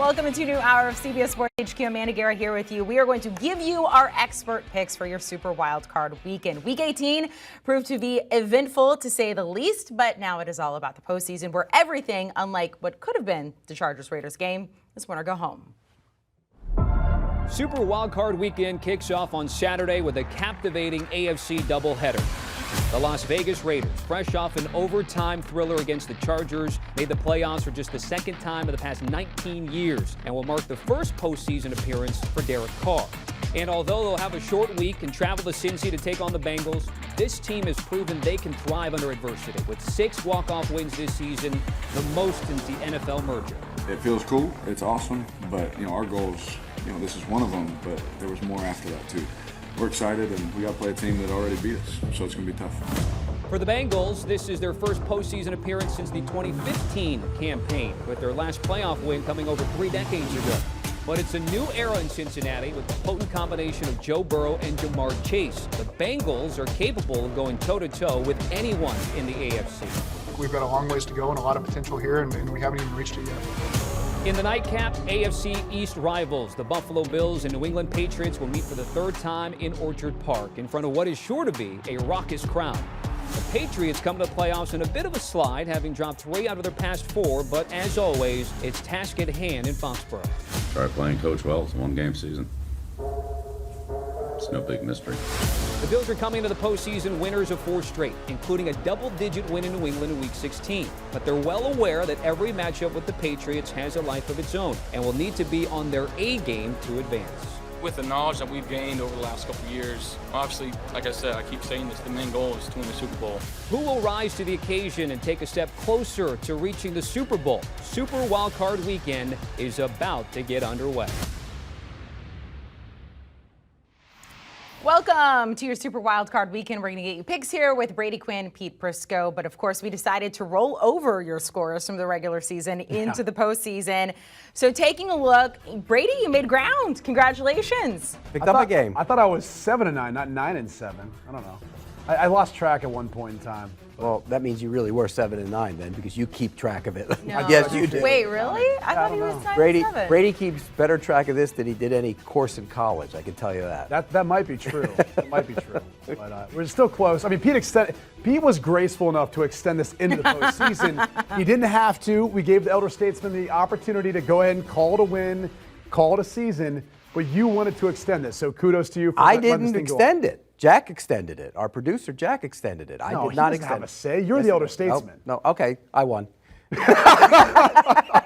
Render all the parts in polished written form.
Welcome to a new hour of CBS Sports HQ. Amanda Guerra here with you. We are going to give you our expert picks for your Super Wildcard weekend. Week 18 proved to be eventful, to say the least, but now it is all about the postseason, where everything, unlike what could have been the Chargers-Raiders game, is win or go home. Super Wildcard weekend kicks off on Saturday with a captivating AFC doubleheader. The Las Vegas Raiders, fresh off an overtime thriller against the Chargers, made the playoffs for just the second time in the past 19 years and will mark the first postseason appearance for Derek Carr. And although they'll have a short week and travel to Cincy to take on the Bengals, this team has proven they can thrive under adversity with 6 walk-off wins this season, the most since the NFL merger. It feels cool, it's awesome, but our goals, this is one of them, but there was more after that too. We're excited, and we got to play a team that already beat us, so it's going to be tough. For the Bengals, this is their first postseason appearance since the 2015 campaign, with their last playoff win coming over 3 decades ago. But it's a new era in Cincinnati with the potent combination of Joe Burrow and Jamar Chase. The Bengals are capable of going toe-to-toe with anyone in the AFC. We've got a long ways to go and a lot of potential here, and we haven't even reached it yet. In the nightcap, AFC East rivals, the Buffalo Bills and New England Patriots will meet for the 3rd time in Orchard Park in front of what is sure to be a raucous crowd. The Patriots come to the playoffs in a bit of a slide, having dropped 3 out of their past 4, but as always, it's task at hand in Foxborough. Try playing coach well. It's a one-game season. It's no big mystery. The Bills are coming into the postseason winners of 4 straight, including a double-digit win in New England in Week 16. But they're well aware that every matchup with the Patriots has a life of its own and will need to be on their A game to advance. With the knowledge that we've gained over the last couple of years, obviously, like I said, I keep saying this, the main goal is to win the Super Bowl. Who will rise to the occasion and take a step closer to reaching the Super Bowl? Super Wildcard Weekend is about to get underway. Welcome to your Super Wildcard Weekend. We're going to get you picks here with Brady Quinn, Pete Prisco. But of course, we decided to roll over your scores from the regular season into the postseason. So taking a look, Brady, you made ground. Congratulations. Picked up a game. I thought I was 7-9, not 9-7. I don't know. I lost track at one point in time. Well, that means you really were 7-9 then, because you keep track of it. No. Yes, you do. Wait, really? I thought he was 9-7. Brady keeps better track of this than he did any course in college. I can tell you that. That might be true. That might be true. But we're still close. I mean, Pete was graceful enough to extend this into the postseason. He didn't have to. We gave the elder statesman the opportunity to go ahead and call it a win, call it a season. But you wanted to extend this, so kudos to you for I letting this didn't thing go extend it. Jack extended it. Our producer, Jack, extended it. I did not extend it. Have a say. You're the elder statesman. No, okay, I won. A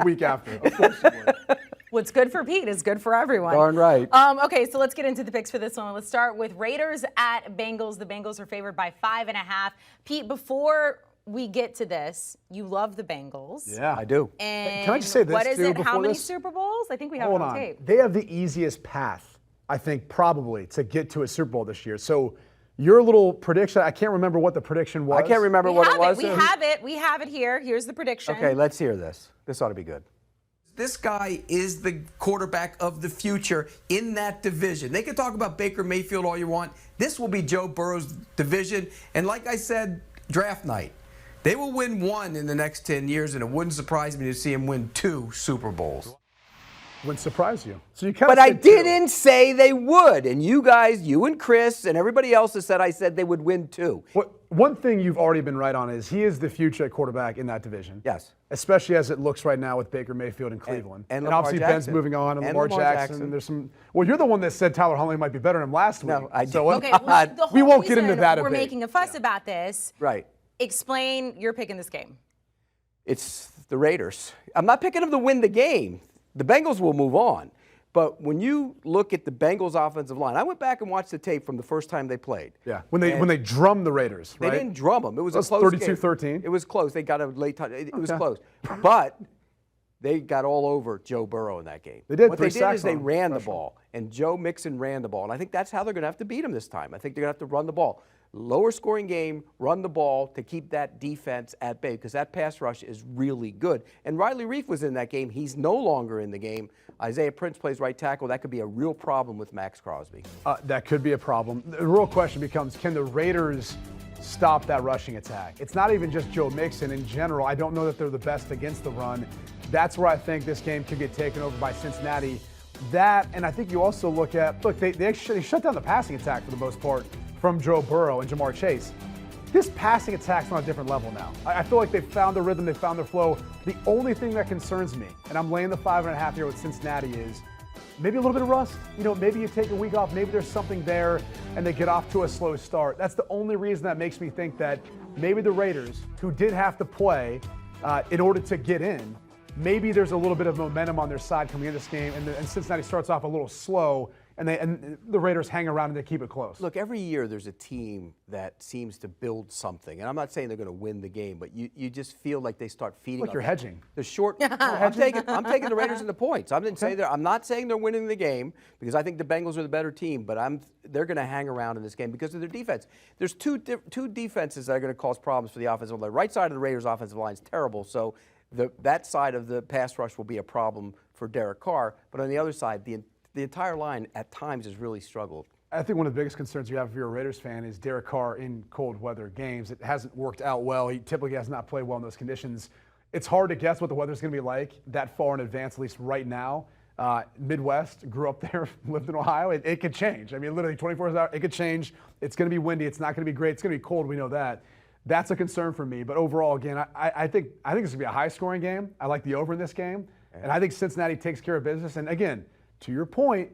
week after. Of course you would. What's good for Pete is good for everyone. Darn right. Okay, so let's get into the picks for this one. Let's start with Raiders at Bengals. The Bengals are favored by 5.5. Pete, before we get to this, you love the Bengals. Yeah, I do. And can I just say this, what is too, it? How before many this? Super Bowls? I think we have Hold it on on. tape. They have the easiest path, I think, probably, to get to a Super Bowl this year. So your little prediction, I can't remember what the prediction was. I can't remember what it was. We have it here. Here's the prediction. Okay, let's hear this. This ought to be good. This guy is the quarterback of the future in that division. They can talk about Baker Mayfield all you want. This will be Joe Burrow's division. And like I said, draft night. They will win 1 in the next 10 years, and it wouldn't surprise me to see him win 2 Super Bowls. Wouldn't surprise you. So you kind But I didn't say they would. And you guys, you and Chris and everybody else has said I said they would win 2. One thing you've already been right on is he is the future quarterback in that division. Yes. Especially as it looks right now with Baker Mayfield in Cleveland. And obviously Lamar Ben's Jackson. moving on, and And Lamar Lamar Jackson. Jackson. There's some. Well, you're the one that said Tyler Huntley might be better than him last week. No, I did. So Okay, well, the whole we won't get into reason that we're debate. making a fuss about this. Right. Explain your pick in this game. It's the Raiders. I'm not picking them to win the game. The Bengals will move on. But when you look at the Bengals offensive line, I went back and watched the tape from the first time they played. Yeah, when they drummed the Raiders, right? They didn't drum them. It was a close 32-13. It was close. They got a late touch. It was close. But they got all over Joe Burrow in that game. They did. What 3 they did sacks is they on him. ran the Pressure. ball, and Joe Mixon ran the ball. And I think that's how they're going to have to beat him this time. I think they're going to have to run the ball. Lower scoring game, run the ball to keep that defense at bay because that pass rush is really good. And Riley Reif was in that game. He's no longer in the game. Isaiah Prince plays right tackle. That could be a real problem with Max Crosby. That could be a problem. The real question becomes, can the Raiders stop that rushing attack. It's not even just Joe Mixon in general. I don't know that they're the best against the run. That's where I think this game could get taken over by Cincinnati. That, and I think you also look, they shut down the passing attack for the most part from Joe Burrow and Jamar Chase. This passing attack's on a different level now. I feel like they've found their rhythm, they've found their flow. The only thing that concerns me, and I'm laying the 5.5 here with Cincinnati, is maybe a little bit of rust. Maybe you take a week off, maybe there's something there, and they get off to a slow start. That's the only reason that makes me think that maybe the Raiders, who did have to play in order to get in, maybe there's a little bit of momentum on their side coming into this game, and Cincinnati starts off a little slow, and the Raiders hang around and they keep it close. Look, every year there's a team that seems to build something, and I'm not saying they're going to win the game, but you just feel like they start feeding. Look, you're hedging. The short. No, I'm taking the Raiders in the points. I'm not saying they're winning the game because I think the Bengals are the better team, but they're going to hang around in this game because of their defense. There's two defenses that are going to cause problems for the offensive line. The right side of the Raiders' offensive line is terrible, so that side of the pass rush will be a problem for Derek Carr. But on the other side, the entire line at times has really struggled. I think one of the biggest concerns you have if you're a Raiders fan is Derek Carr in cold weather games. It hasn't worked out well. He typically has not played well in those conditions. It's hard to guess what the weather's going to be like that far in advance, at least right now. Midwest, grew up there, lived in Ohio. It could change. I mean, literally 24 hours, it could change. It's going to be windy. It's not going to be great. It's going to be cold. We know that. That's a concern for me. But overall, again, I think it's going to be a high-scoring game. I like the over in this game. And I think Cincinnati takes care of business. And again, to your point,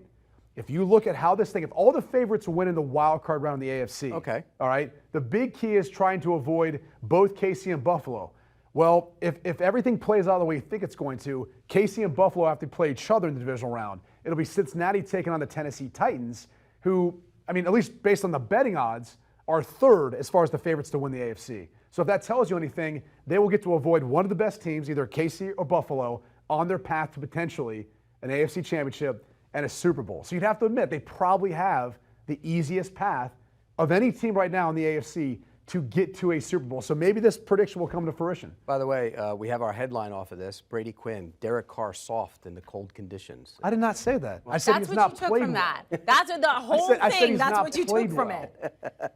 if you look at how this thing, if all the favorites win in the wild card round in the AFC, okay, all right, the big key is trying to avoid both KC and Buffalo. Well, if everything plays out the way you think it's going to, KC and Buffalo have to play each other in the divisional round. It'll be Cincinnati taking on the Tennessee Titans, who, I mean, at least based on the betting odds, are third as far as the favorites to win the AFC. So if that tells you anything, they will get to avoid one of the best teams, either KC or Buffalo, on their path to potentially an AFC championship and a Super Bowl. So you'd have to admit they probably have the easiest path of any team right now in the AFC to get to a Super Bowl. So maybe this prediction will come to fruition. By the way, we have our headline off of this. Brady Quinn, Derek Carr soft in the cold conditions. I did not say that. I said that's he's what not you took played from well. that. That's what the whole thing. That's what you took from well. it.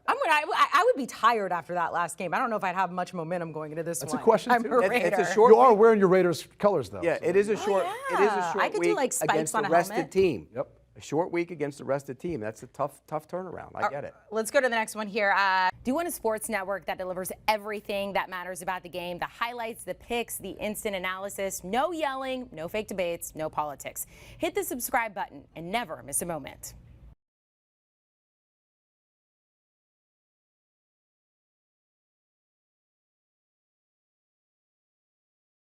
I would be tired after that last game. I don't know if I'd have much momentum going into this That's one. a question I'm too. a Raider. It's a short. You are wearing your Raiders colors though. Yeah, so. it is a short. yeah. It is a short I could do, week like, spikes against on a a rested helmet. team. Yep. A short week against a rested team. That's a tough turnaround. I get it. Let's go to the next one here. Do you want a sports network that delivers everything that matters about the game? The highlights, the picks, the instant analysis. No yelling, no fake debates, no politics. Hit the subscribe button and never miss a moment.